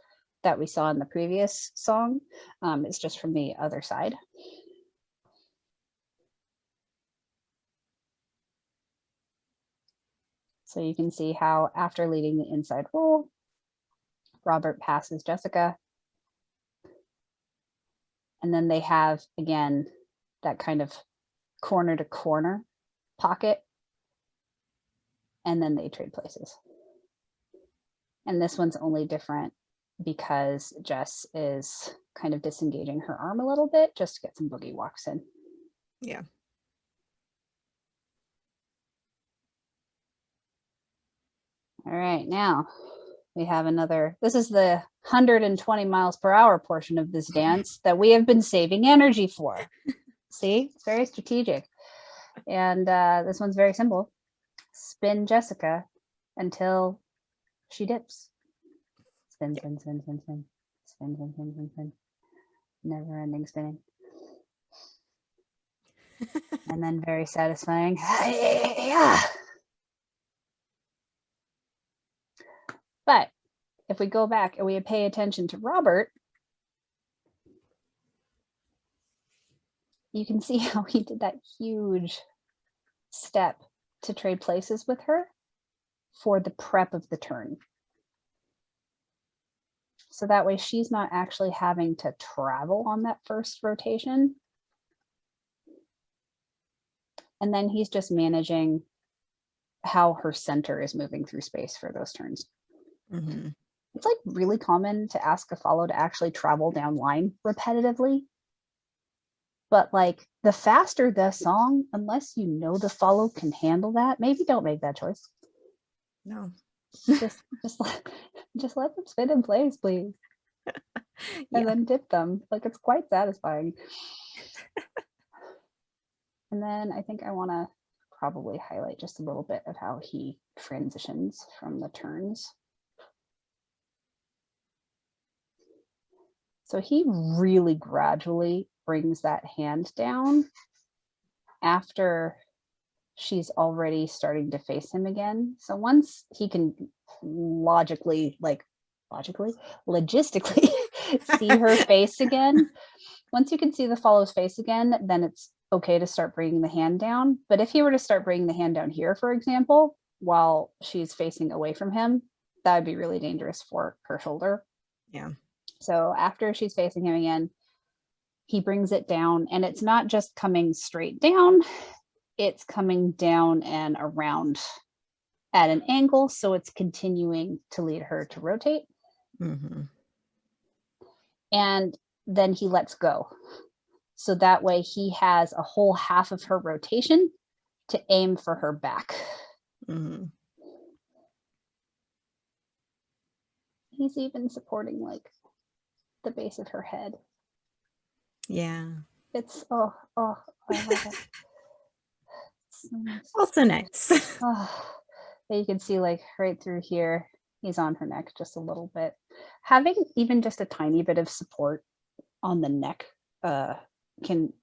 that we saw in the previous song. It's just from the other side. So you can see how after leading the inside roll, Robert passes Jessica. And then they have, again, that kind of corner to corner pocket, and then they trade places. And this one's only different because Jess is kind of disengaging her arm a little bit just to get some boogie walks in. Yeah. All right, now we have another, this is the 120 miles per hour portion of this dance that we have been saving energy for. See, it's very strategic. And this one's very simple. Spin Jessica until she dips. Spin, spin, spin, spin, spin. Spin, spin, spin, spin, spin. Never ending spinning. And then very satisfying. Yeah. But if we go back and we pay attention to Robert, you can see how he did that huge step to trade places with her for the prep of the turn. So that way she's not actually having to travel on that first rotation. And then he's just managing how her center is moving through space for those turns. Mm-hmm. It's like really common to ask a follow to actually travel down line repetitively. But like the faster the song, unless you know the follow can handle that, maybe don't make that choice. No. just let them spin in place, please. And then dip them. Like it's quite satisfying. And then I think I want to probably highlight just a little bit of how he transitions from the turns. So he really gradually brings that hand down after she's already starting to face him again. So once he can logistically see her face again, once you can see the follow's face again, then it's okay to start bringing the hand down. But if he were to start bringing the hand down here, for example, while she's facing away from him, that would be really dangerous for her shoulder. Yeah. So after she's facing him again, he brings it down, and it's not just coming straight down, it's coming down and around at an angle. So it's continuing to lead her to rotate. Mm-hmm. And then he lets go. So that way he has a whole half of her rotation to aim for her back. Mm-hmm. He's even supporting like the base of her head. Yeah. It's I love it. So nice. Also nice. You can see like right through here, he's on her neck just a little bit. Having even just a tiny bit of support on the neck can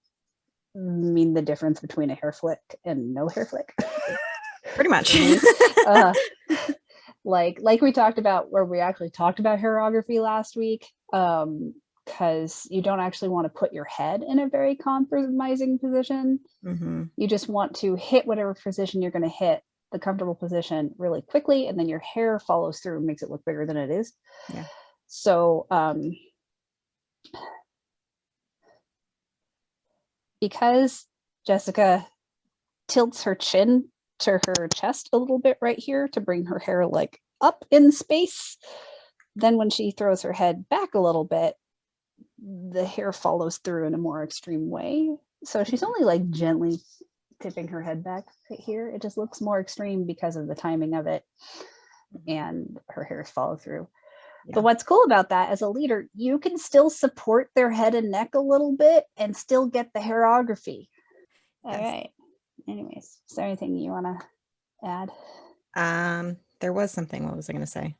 mean the difference between a hair flick and no hair flick. Pretty much. Like we talked about, where we actually talked about hairography last week, because you don't actually want to put your head in a very compromising position. Mm-hmm. You just want to hit whatever position you're going to hit, the comfortable position, really quickly, and then your hair follows through and makes it look bigger than it is. Yeah. So because Jessica tilts her chin to her chest a little bit right here to bring her hair like up in space, then when she throws her head back a little bit, the hair follows through in a more extreme way. So she's only like gently tipping her head back right here. It just looks more extreme because of the timing of it, and her hairs follow through. Yeah. But what's cool about that, as a leader, you can still support their head and neck a little bit and still get the hairography. All right. Anyways, is there anything you want to add? There was something. What was I going to say?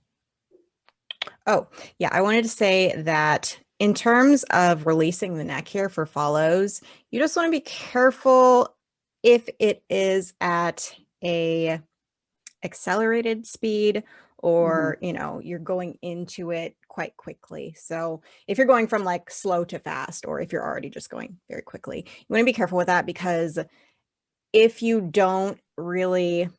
Oh, yeah. I wanted to say that in terms of releasing the neck here for follows, you just want to be careful if it is at a accelerated speed, or you're going into it quite quickly. So if you're going from like slow to fast, or if you're already just going very quickly, you want to be careful with that, because if you release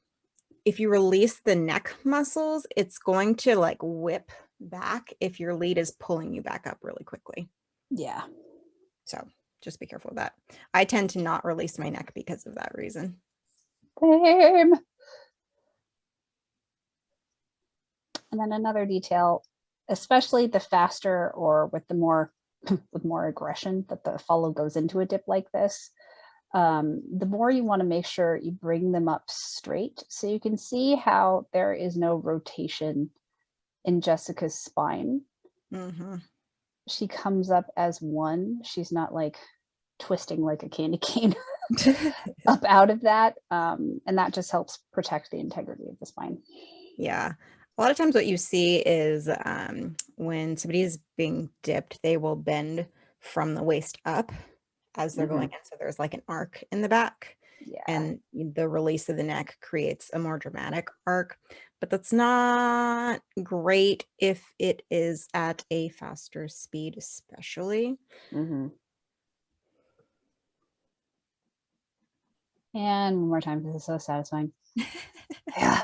the neck muscles, it's going to like whip back if your lead is pulling you back up really quickly. Yeah. So just be careful of that. I tend to not release my neck because of that reason. Same. And then another detail, especially the faster or with the more with more aggression that the follow goes into a dip like this, the more you want to make sure you bring them up straight. So you can see how there is no rotation in Jessica's spine. Mm-hmm. She comes up as one. She's not like twisting like a candy cane up out of that. And that just helps protect the integrity of the spine. Yeah. A lot of times what you see is when somebody is being dipped, they will bend from the waist up as they're going in. So there's like an arc in the back. Yeah. And the release of the neck creates a more dramatic arc. But that's not great if it is at a faster speed, especially. Mm-hmm. And one more time, this is so satisfying. Yeah.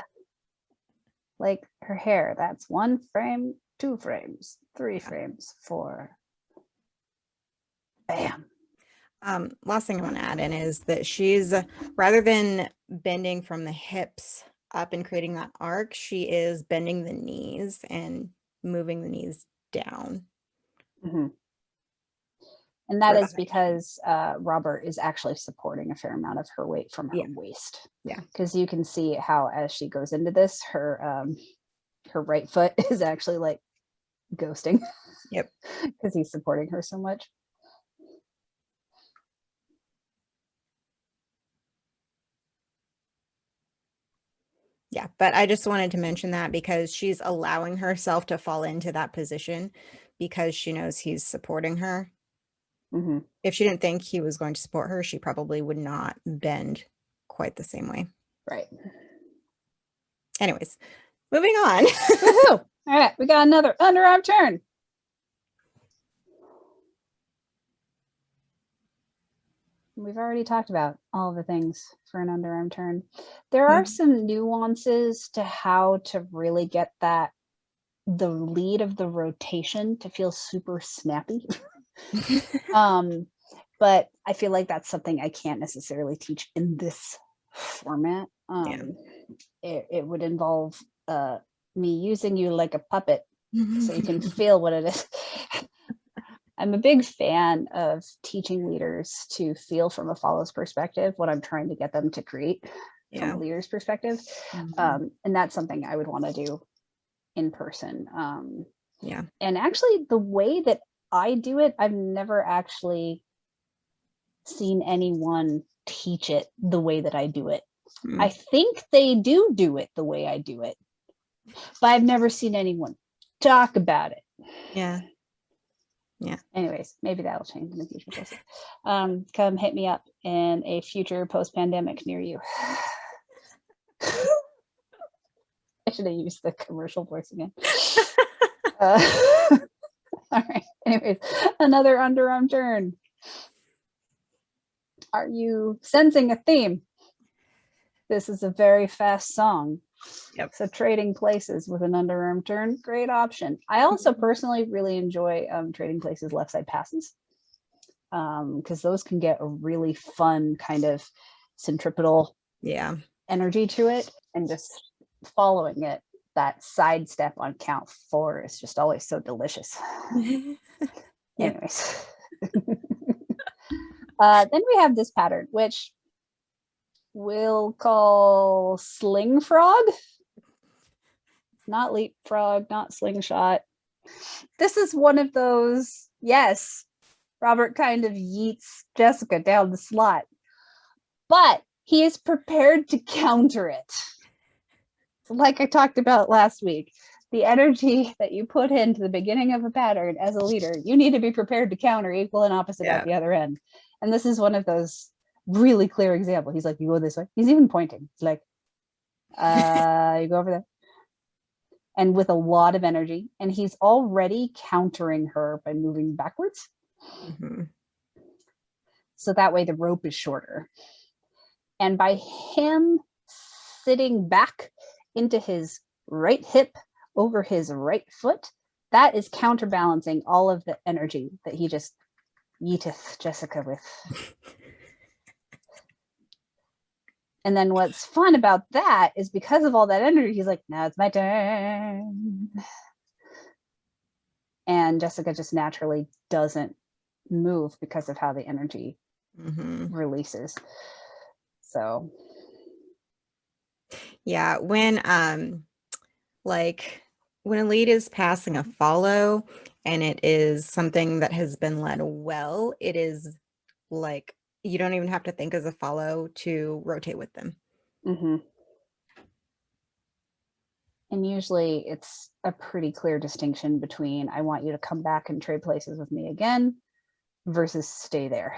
Like her hair, that's 1 frame, 2 frames, 3 frames, 4. Bam. Last thing I want to add in is that she's, rather than bending from the hips up and creating that arc, she is bending the knees and moving the knees down. Mm-hmm. And that is because Robert is actually supporting a fair amount of her weight from her waist. Yeah. Because you can see how as she goes into this, her right foot is actually like ghosting. Yep. Because he's supporting her so much. Yeah, but I just wanted to mention that because she's allowing herself to fall into that position because she knows he's supporting her. Mm-hmm. If she didn't think he was going to support her, she probably would not bend quite the same way. Right. Anyways, moving on. Woohoo! All right, we got another underarm turn. We've already talked about all the things for an underarm turn. There are some nuances to how to really get the lead of the rotation to feel super snappy. But I feel like that's something I can't necessarily teach in this format. It would involve me using you like a puppet so you can feel what it is. I'm a big fan of teaching leaders to feel from a follow's perspective what I'm trying to get them to create from a leader's perspective. And that's something I would want to do in person. And actually the way that I do it, I've never actually seen anyone teach it the way that I do it. I think they do it the way I do it, but I've never seen anyone talk about it. Yeah. Anyways, maybe that'll change in the future. Come hit me up in a future post-pandemic near you. I should have used the commercial voice again. All right. Anyways, another underarm turn. Are you sensing a theme? This is a very fast song. Yep. So trading places with an underarm turn, great option. I also personally really enjoy trading places left side passes because those can get a really fun kind of centripetal energy to it, and just following it, that side step on count 4 is just always so delicious. Anyways. Then we have this pattern, which we'll call sling frog. Not leapfrog, not slingshot. This is one of those, yes, Robert kind of yeets Jessica down the slot, but he is prepared to counter it. So like I talked about last week, the energy that you put into the beginning of a pattern as a leader, you need to be prepared to counter equal and opposite at the other end. And this is one of those really clear examples. He's like, you go this way. He's even pointing. He's like, you go over there. And with a lot of energy. And he's already countering her by moving backwards. So that way the rope is shorter. And by him sitting back into his right hip over his right foot, that is counterbalancing all of the energy that he just yeeteth Jessica with. And then what's fun about that is because of all that energy, he's like, now it's my turn. And Jessica just naturally doesn't move because of how the energy releases. So yeah, when like when a lead is passing a follow and it is something that has been led well, it is like you don't even have to think as a follow to rotate with them. And usually it's a pretty clear distinction between I want you to come back and trade places with me again versus stay there.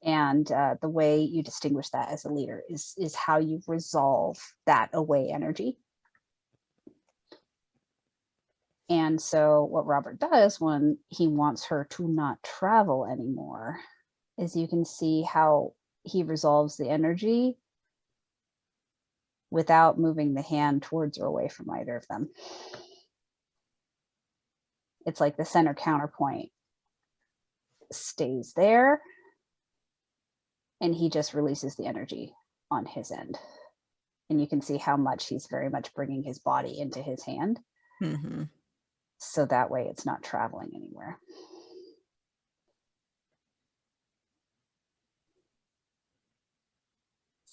And the way you distinguish that as a leader is how you resolve that away energy. And so what Robert does when he wants her to not travel anymore is you can see how he resolves the energy without moving the hand towards or away from either of them. It's like the center counterpoint stays there and he just releases the energy on his end. And you can see how much he's very much bringing his body into his hand. So that way it's not traveling anywhere.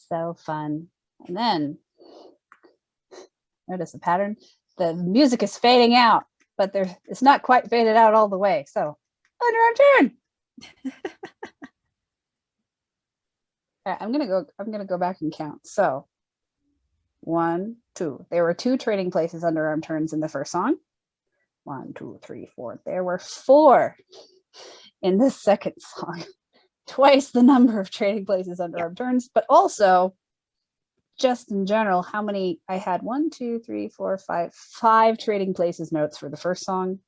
So fun. And then notice the pattern. The music is fading out, but it's not quite faded out all the way. So underarm turn. All right, I'm gonna go back and count. So 1, 2. There were 2 trading places underarm turns in the first song. 1, 2, 3, 4. There were 4 in the second song. Twice the number of trading places underarm turns, but also just in general, how many I had 1, 2, 3, 4, 5 trading places notes for the first song.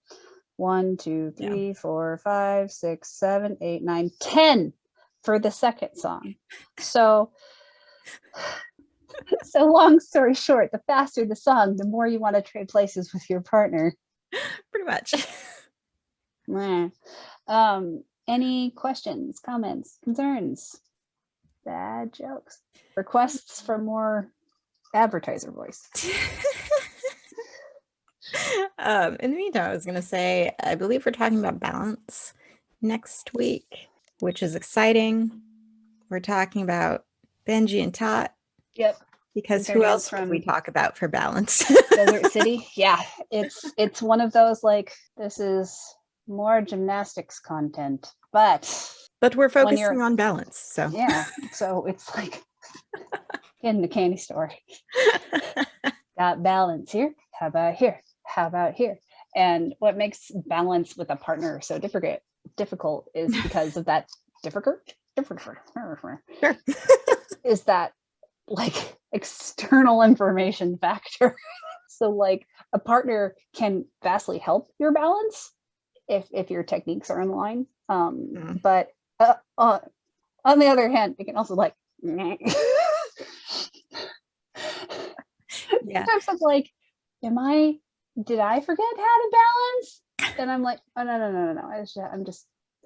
1, 2, 3, 4, 5, 6, 7, 8, 9, 10 for the second song. So long story short, the faster the song, the more you want to trade places with your partner. Pretty much. Any questions, comments, concerns, bad jokes, requests for more advertiser voice? In the meantime, I was going to say, I believe we're talking about balance next week, which is exciting. We're talking about Benji and Tot. Yep. Because who else can we talk about for balance? Desert City. Yeah, it's one of those like, this is more gymnastics content, but we're focusing on balance. So yeah, so it's like in the candy store. Got balance here. How about here? How about here? And what makes balance with a partner so difficult is because of that is that like external information factor. So like a partner can vastly help your balance if your techniques are in line. But on the other hand, it can also like in terms of like, did I forget how to balance? And I'm like, oh no.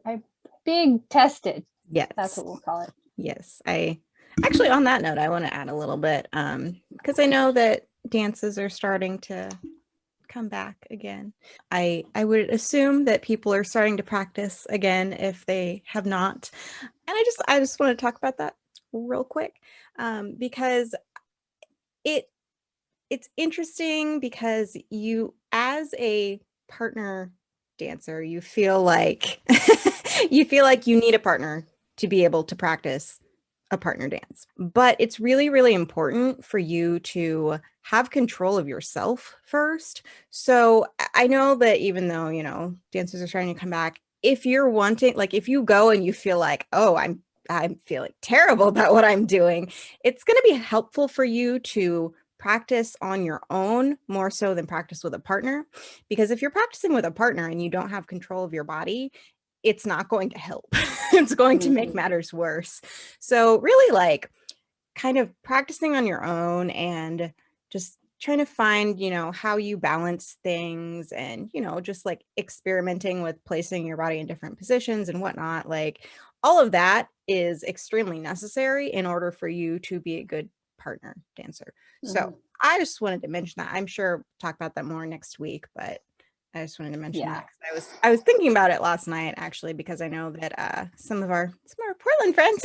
I'm being tested. Yes. That's what we'll call it. Yes. Actually, on that note, I want to add a little bit because I know that dances are starting to come back again. I would assume that people are starting to practice again if they have not. And I just want to talk about that real quick because it's interesting because you, as a partner dancer, you feel like you need a partner to be able to practice a partner dance. But it's really, really important for you to have control of yourself first. So I know that even though, dancers are starting to come back, if you're wanting, like if you go and you feel like, oh, I'm feeling terrible about what I'm doing, it's going to be helpful for you to practice on your own more so than practice with a partner. Because if you're practicing with a partner and you don't have control of your body, it's not going to help. It's going to make matters worse. So really like kind of practicing on your own and just trying to find, how you balance things and, just like experimenting with placing your body in different positions and whatnot. Like all of that is extremely necessary in order for you to be a good partner dancer. So I just wanted to mention that. I'm sure we'll talk about that more next week, but I just wanted to mention that because I was thinking about it last night, actually, because I know that some of our Portland friends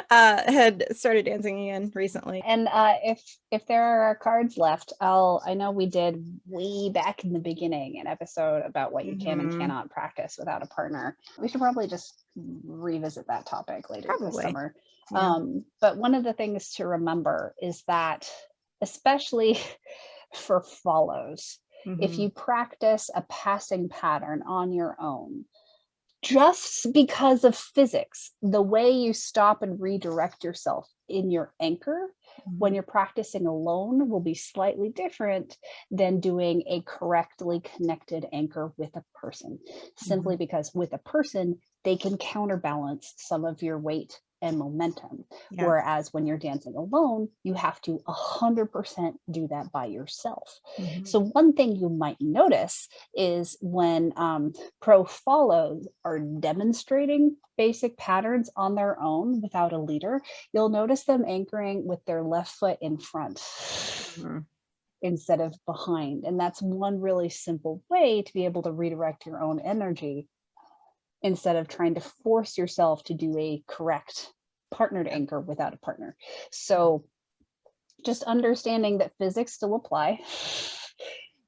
had started dancing again recently. And if there are cards left, I know we did way back in the beginning an episode about what you can and cannot practice without a partner. We should probably just revisit that topic later this summer. Yeah. But one of the things to remember is that, especially for follows, if you practice a passing pattern on your own, just because of physics, the way you stop and redirect yourself in your anchor when you're practicing alone will be slightly different than doing a correctly connected anchor with a person, simply because with a person, they can counterbalance some of your weight and momentum. Yeah. Whereas when you're dancing alone, you have to 100% do that by yourself. So one thing you might notice is when pro follows are demonstrating basic patterns on their own without a leader, you'll notice them anchoring with their left foot in front instead of behind. And that's one really simple way to be able to redirect your own energy instead of trying to force yourself to do a correct partnered anchor without a partner. So just understanding that physics still apply.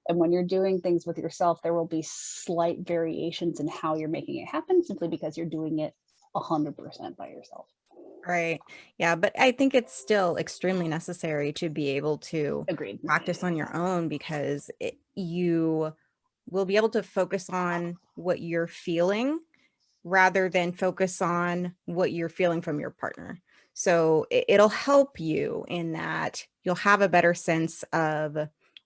And when you're doing things with yourself, there will be slight variations in how you're making it happen, simply because you're doing it 100% by yourself. Right. Yeah. But I think it's still extremely necessary to be able to practice on your own, because you will be able to focus on what you're feeling rather than focus on what you're feeling from your partner. So it'll help you in that you'll have a better sense of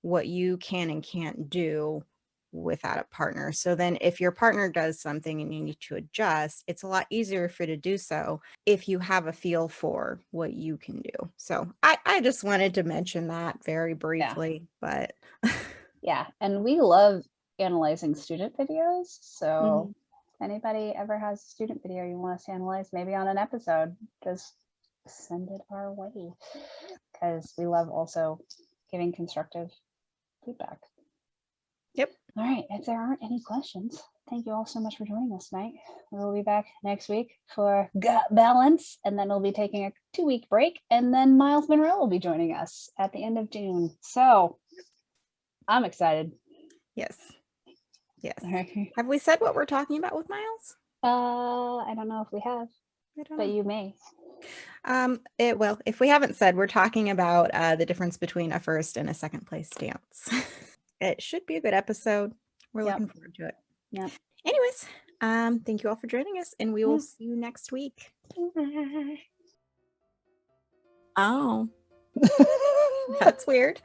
what you can and can't do without a partner. So then if your partner does something and you need to adjust, it's a lot easier for you to do so if you have a feel for what you can do. So I just wanted to mention that very briefly, but yeah. And we love analyzing student videos. So anybody ever has a student video you want us to analyze, maybe on an episode, just send it our way, because we love also giving constructive feedback. Yep. All right. If there aren't any questions, thank you all so much for joining us tonight. We'll be back next week for Gut Balance, and then we'll be taking a 2-week break, and then Miles Monroe will be joining us at the end of June. So I'm excited. Yes. Yes. Have we said what we're talking about with Miles? I don't know if we have, but you may. Well, if we haven't said, we're talking about the difference between a first and a second place dance. It should be a good episode. We're looking forward to it. Yep. Anyways, thank you all for joining us, and we will see you next week. Bye. Oh. That's weird.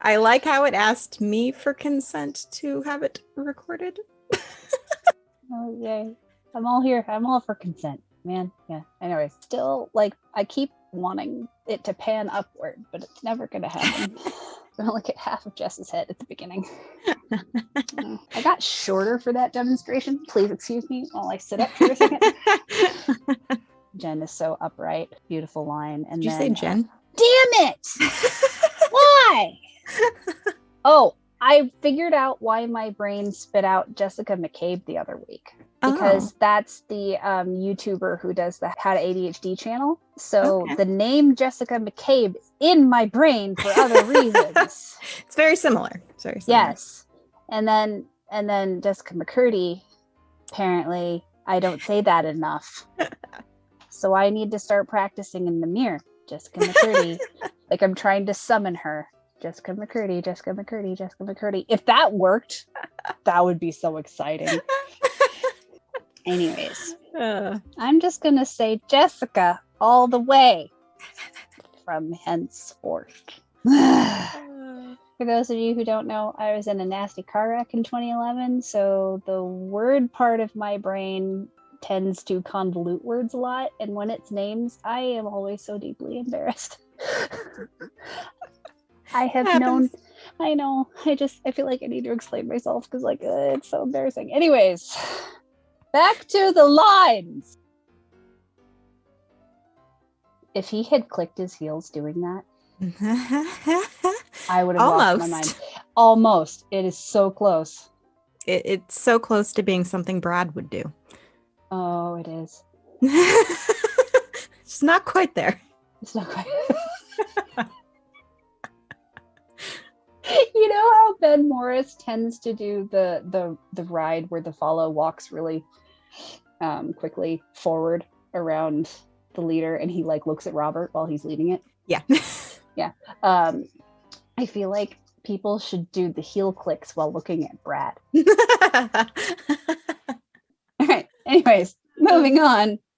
I like how it asked me for consent to have it recorded. Oh, yay. I'm all here. I'm all for consent, man. Yeah. Anyways, still, like, I keep wanting it to pan upward, but it's never going to happen. I only get half of Jess's head at the beginning. I got shorter for that demonstration. Please excuse me while I sit up for a second. Jen is so upright. Beautiful line. And Did you say Jen? Damn it! Why? Oh, I figured out why my brain spit out Jessica McCabe the other week. Because that's the YouTuber who does the How to ADHD channel. So the name Jessica McCabe is in my brain for other reasons. It's very similar. It's very similar. Yes. And then Jessica McCurdy, apparently I don't say that enough. So I need to start practicing in the mirror. Jessica McCurdy. Like I'm trying to summon her. Jessica McCurdy, Jessica McCurdy, Jessica McCurdy. If that worked, that would be so exciting. Anyways, I'm just going to say Jessica all the way from henceforth. For those of you who don't know, I was in a nasty car wreck in 2011, so the word part of my brain tends to convolute words a lot, and when it's names, I am always so deeply embarrassed. I have known, I know, I feel like I need to explain myself because it's so embarrassing. Anyways, Back to the lines. If he had clicked his heels doing that, I would have lost my mind. Almost. It is so close. It's so close to being something Brad would do. Oh, it is. It's not quite there. It's not quite. You know how Ben Morris tends to do the ride where the follow walks really quickly forward around the leader, and he like looks at Robert while he's leading it? Yeah. Yeah. I feel like people should do the heel clicks while looking at Brad. All right. Anyways, moving on.